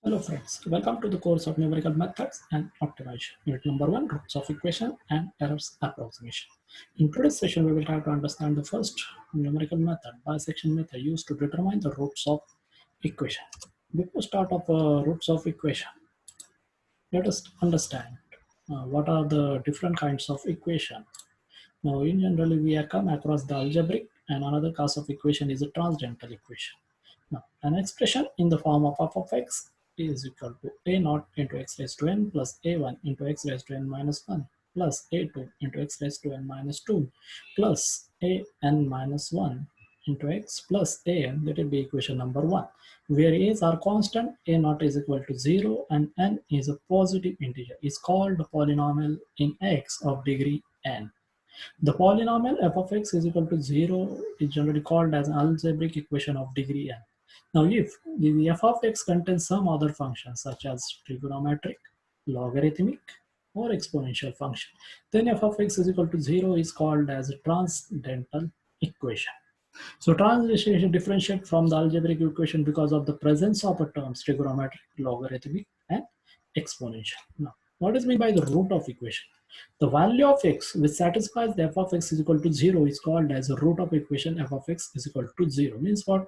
Hello friends, welcome to the course of numerical methods and optimization. Unit number 1, roots of equation and errors approximation. In today's session, we will try to understand the first numerical method, bisection method used to determine the roots of equation. Before start of roots of equation, let us understand what are the different kinds of equation. Now, in generally, we have come across the algebraic and another class of equation is a transcendental equation. Now, an expression in the form of f of x is equal to a naught into x raised to n plus a1 into x raised to n minus 1 plus a2 into x raised to n minus 2 plus a n minus 1 into x plus an, let it be equation number 1, where a's are constant, a naught is equal to 0 and n is a positive integer, is called a polynomial in x of degree n. The polynomial f of x is equal to 0 is generally called as an algebraic equation of degree n. Now, if the f of x contains some other function such as trigonometric, logarithmic, or exponential function, then f of x is equal to 0 is called as a transcendental equation. So translation differentiate from the algebraic equation because of the presence of a terms trigonometric, logarithmic, and exponential. Now, what is meant by the root of equation? The value of x which satisfies the f of x is equal to 0 is called as a root of equation f of x is equal to 0. Means what?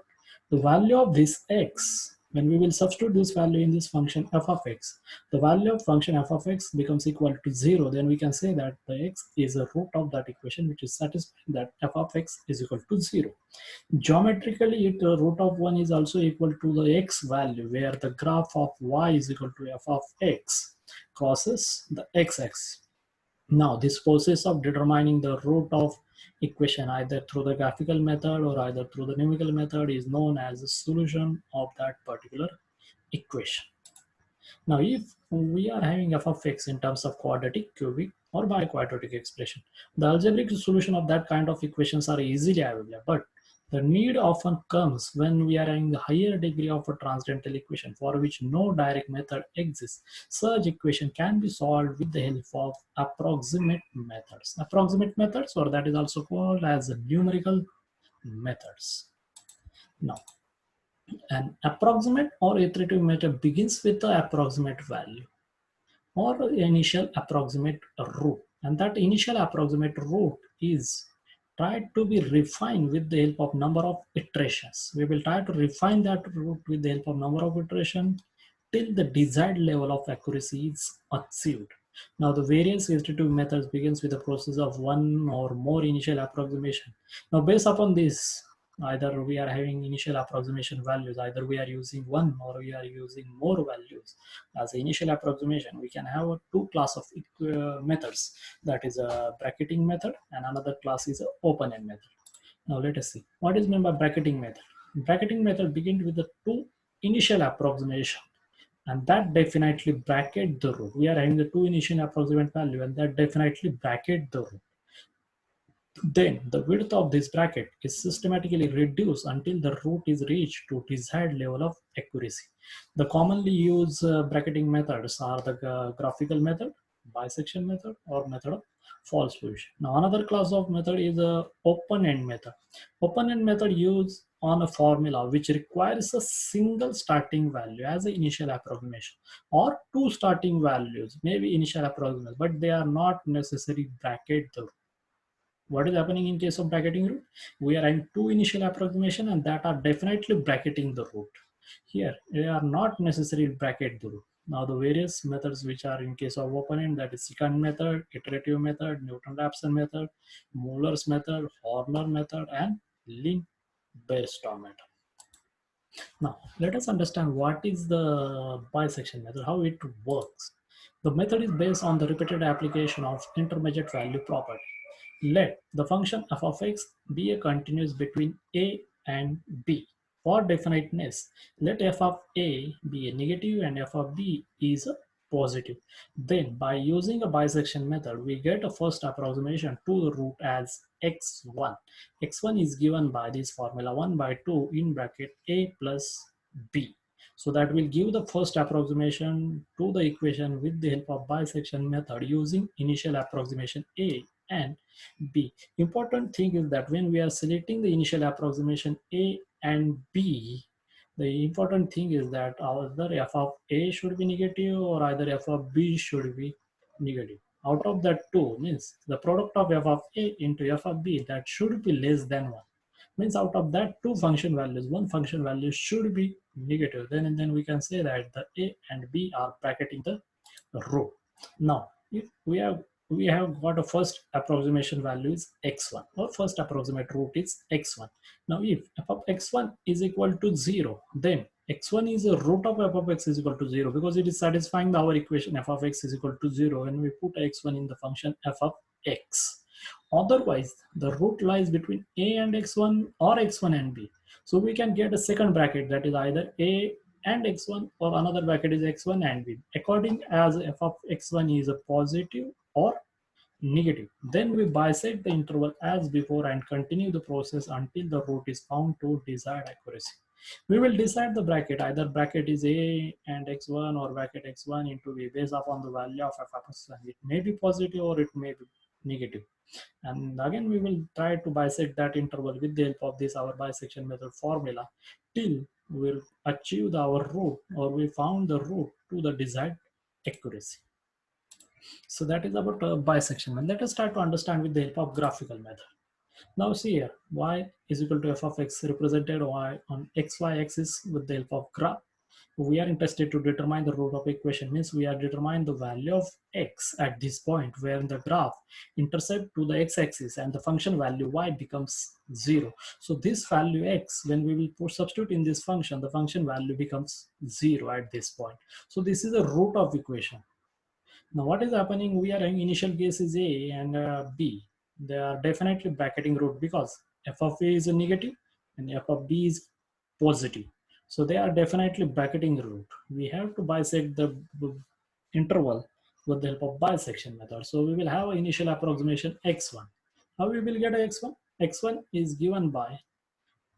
The value of this x, when we will substitute this value in this function f of x, the value of function f of x becomes equal to 0. Then we can say that the x is a root of that equation which is satisfying that f of x is equal to 0. Geometrically, root of 1 is also equal to the x value where the graph of y is equal to f of x crosses the x-axis. Now, this process of determining the root of equation either through the graphical method or either through the numerical method is known as the solution of that particular equation. Now, if we are having f of x in terms of quadratic, cubic, or biquadratic expression, the algebraic solution of that kind of equations are easily available. But the need often comes when we are having the higher degree of a transcendental equation for which no direct method exists. Such equation can be solved with the help of approximate methods. Approximate methods, or that is also called as numerical methods. Now, an approximate or iterative method begins with the approximate value or initial approximate root, and that initial approximate root is tried to be refined with the help of number of iterations. We will try to refine that root with the help of number of iterations till the desired level of accuracy is achieved. Now, the various iterative methods begins with the process of one or more initial approximation. Now, based upon this, either we are having initial approximation values, either we are using one or we are using more values as an initial approximation. We can have two class of methods, that is a bracketing method and another class is an open-end method. Now let us see what is meant by bracketing method. Bracketing method begins with the two initial approximation and that definitely bracket the root. We are having the two initial approximate value and that definitely bracket the root. Then the width of this bracket is systematically reduced until the root is reached to desired level of accuracy. The commonly used bracketing methods are the graphical method, bisection method, or method of false position. Now another class of method is a open-end method. Open-end method used on a formula which requires a single starting value as an initial approximation or two starting values, maybe initial approximation, but they are not necessarily bracket the root. What is happening in case of bracketing root? We are having two initial approximation and that are definitely bracketing the root. Here, they are not necessarily bracket the root. Now the various methods which are in case of open-end, that is secant method, iterative method, Newton-Raphson method, Muller's method, Horner method, and Lin-Bairstow method. Now let us understand what is the bisection method, how it works. The method is based on the repeated application of intermediate value property. Let the function f of x be a continuous between a and b. For definiteness, let f of a be a negative and f of b is a positive. Then by using a bisection method, we get a first approximation to the root as x1. x1 is given by this formula 1 by 2 in bracket a plus b. So that will give the first approximation to the equation with the help of bisection method using initial approximation a and b. Important thing is that when we are selecting the initial approximation a and b, The important thing is that either f of a should be negative or either f of b should be negative. Out of that two means the product of f of a into f of b that should be less than 1. Means out of that two function values, one function value should be negative. Then we can say that the a and b are bracketing the row. Now, if we have got a first approximation value is x1, or first approximate root is x1. Now, if f of x1 is equal to 0, then x1 is a root of f of x is equal to 0 because it is satisfying our equation f of x is equal to 0 when we put x1 in the function f of x. Otherwise, the root lies between a and x1 or x1 and b. So we can get a second bracket that is either a and x1 or another bracket is x1 and b according as f of x1 is a positive or negative. Then we bisect the interval as before and continue the process until the root is found to desired accuracy. We will decide the bracket, either bracket is a and x1 or bracket x1 into b based upon the value of f of x1. It may be positive or it may be negative. And again, we will try to bisect that interval with the help of this our bisection method formula till we'll achieve our root or we found the root to the desired accuracy. So that is about bisection. And let us start to understand with the help of graphical method. Now see here, y is equal to f of x represented y on xy axis with the help of graph. We are interested to determine the root of equation, means we are determining the value of x at this point where the graph intercept to the x-axis and the function value y becomes 0. So this value x, when we will put substitute in this function, the function value becomes 0 at this point. So this is the root of equation. Now what is happening, we are having initial case is a and b. They are definitely bracketing root because f of a is a negative and f of b is positive. So they are definitely bracketing root. We have to bisect the interval with the help of bisection method. So we will have an initial approximation x1. How we will get a x1? X1 is given by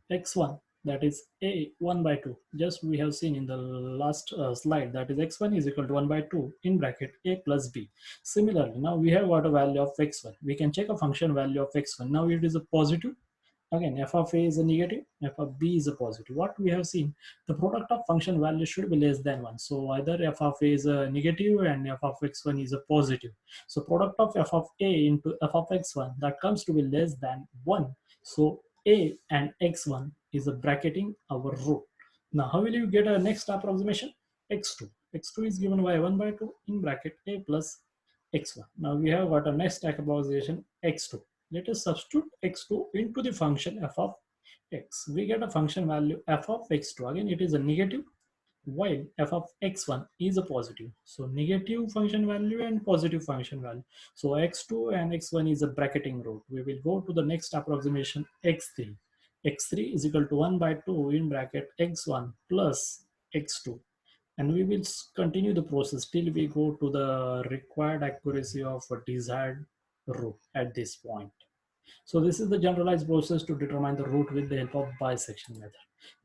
x1, that is a 1 by 2. Just we have seen in the last slide, that is x1 is equal to 1 by 2 in bracket a plus b. Similarly, now we have got a value of x1. We can check a function value of x1. Now it is a positive. Again, f of a is a negative, f of b is a positive. What we have seen, the product of function value should be less than 1. So either f of a is a negative and f of x1 is a positive. So product of f of a into f of x1, that comes to be less than 1. So a and x1 is a bracketing our root. Now how will you get a next approximation? x2. x2 is given by 1 by 2 in bracket a plus x1. Now we have got a next approximation x2. Let us substitute x2 into the function f of x. We get a function value f of x2. Again, it is a negative while f of x1 is a positive. So negative function value and positive function value. So x2 and x1 is a bracketing root. We will go to the next approximation x3. x3 is equal to 1 by 2 in bracket x1 plus x2. And we will continue the process till we go to the required accuracy of a desired root at this point. So this is the generalized process to determine the root with the help of bisection method.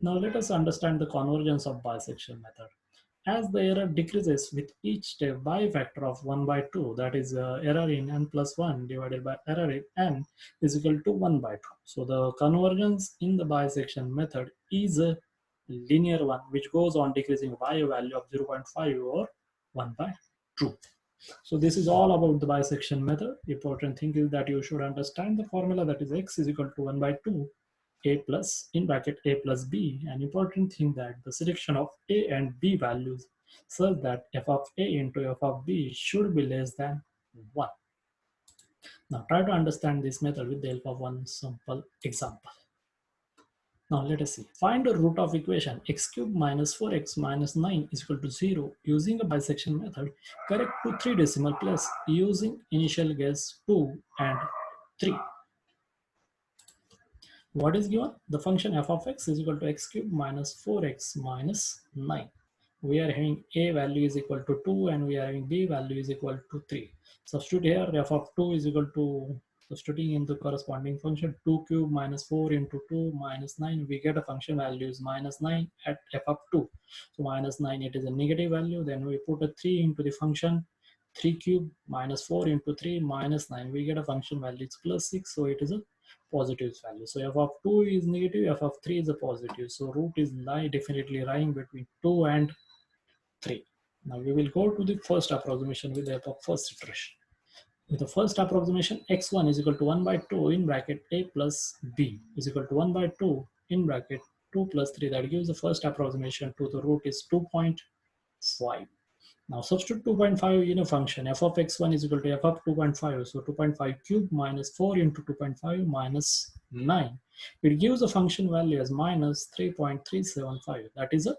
Now let us understand the convergence of bisection method. As the error decreases with each step by a factor of 1 by 2, that is error in n plus 1 divided by error in n is equal to 1 by 2. So the convergence in the bisection method is a linear one which goes on decreasing by a value of 0.5 or 1 by 2. So this is all about the bisection method. Important thing is that you should understand the formula, that is x is equal to 1 by 2 a plus in bracket a plus b. An important thing that the selection of a and b values such that f of a into f of b should be less than 1. Now try to understand this method with the help of one simple example. Now let us see. Find the root of equation x cubed minus 4x minus 9 is equal to 0 using a bisection method. Correct to 3 decimal place using initial guess 2 and 3. What is given? The function f of x is equal to x cubed minus 4x minus 9. We are having a value is equal to 2 and we are having b value is equal to 3. Substitute here, f of 2 is equal to, substituting in the corresponding function, 2 cube minus 4 into 2 minus 9, we get a function value is minus 9 at f of 2. So minus 9, it is a negative value. Then we put a 3 into the function, 3 cube minus 4 into 3 minus 9, we get a function value is plus 6. So it is a positive value. So f of 2 is negative, f of 3 is a positive. So root is definitely lying between 2 and 3. Now we will go to the first approximation with the help of first iteration. With the first approximation, x1 is equal to 1 by 2 in bracket a plus b is equal to 1 by 2 in bracket 2 plus 3. That gives the first approximation to the root is 2.5. Now substitute 2.5 in a function. F of x1 is equal to f of 2.5. So 2.5 cube minus 4 into 2.5 minus 9. It gives a function value as minus 3.375. That is a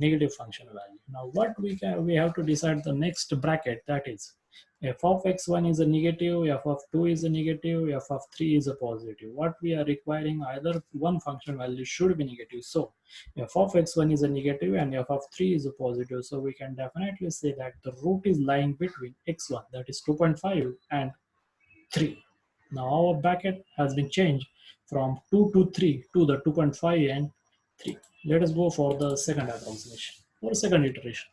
negative function value. Now what we have to decide the next bracket, that is f of x1 is a negative, f of 2 is a negative, f of 3 is a positive. What we are requiring, either one function value should be negative. So f of x1 is a negative and f of 3 is a positive. So we can definitely say that the root is lying between x1, that is 2.5, and 3. Now our bracket has been changed from 2 to 3 to the 2.5 and 3. Let us go for the second approximation or second iteration.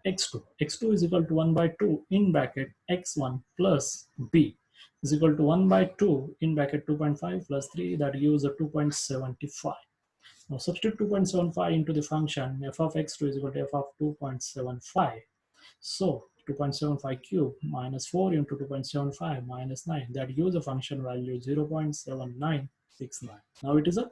x2 is equal to 1 by 2 in bracket x1 plus b is equal to 1 by 2 in bracket 2.5 plus 3, that gives a 2.75. Now substitute 2.75 into the function. F of x2 is equal to f of 2.75. So 2.75 cube minus 4 into 2.75 minus 9, that gives a function value 0.7969. Now it is a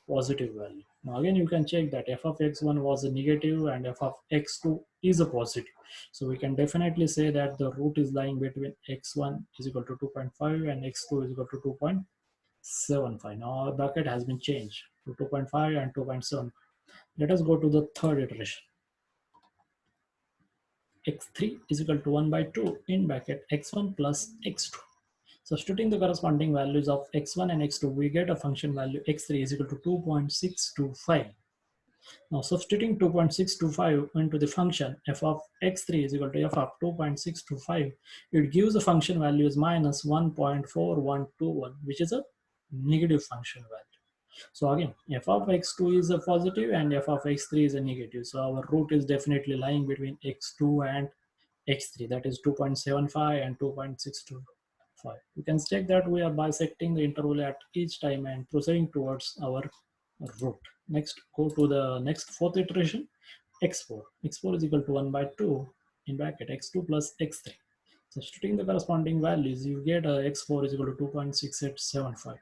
positive value. Now again you can check that f of x1 was a negative and f of x2 is a positive. So we can definitely say that the root is lying between x1 is equal to 2.5 and x2 is equal to 2.75. Now our bracket has been changed to 2.5 and 2.7. Let us go to the third iteration. x3 is equal to 1 by 2 in bracket x1 plus x2. Substituting the corresponding values of x1 and x2, we get a function value x3 is equal to 2.625. Now substituting 2.625 into the function f of x3 is equal to f of 2.625, it gives a function value as minus 1.4121, which is a negative function value. So again, f of x2 is a positive and f of x3 is a negative. So our root is definitely lying between x2 and x3, that is 2.75 and 2.625. You can check that we are bisecting the interval at each time and proceeding towards our root. Next, go to the next fourth iteration, x4. x4 is equal to 1 by 2 in bracket x2 plus x3. Substituting the corresponding values, you get x4 is equal to 2.6875.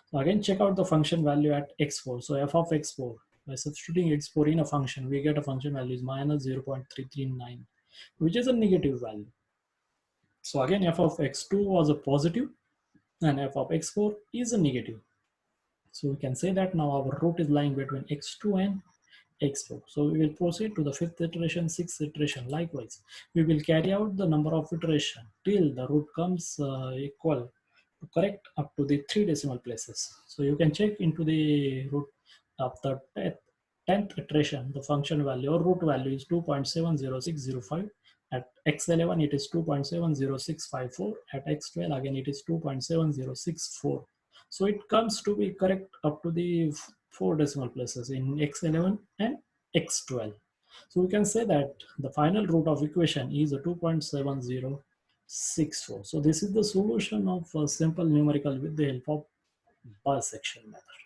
So again, check out the function value at x4. So f of x4, by substituting x4 in a function, we get a function value is minus 0.339, which is a negative value. So again, f of x2 was a positive and f of x4 is a negative. So we can say that now our root is lying between x2 and x4. So we will proceed to the fifth iteration, sixth iteration. Likewise, we will carry out the number of iteration till the root comes equal to correct up to the 3 decimal places. So you can check into the root of the 10th iteration, the function value or root value is 2.70605. At x11 it is 2.70654. At x12 again it is 2.7064. So it comes to be correct up to the 4 decimal places in x11 and x12. So we can say that the final root of equation is a 2.7064. So this is the solution of a simple numerical with the help of bisection method.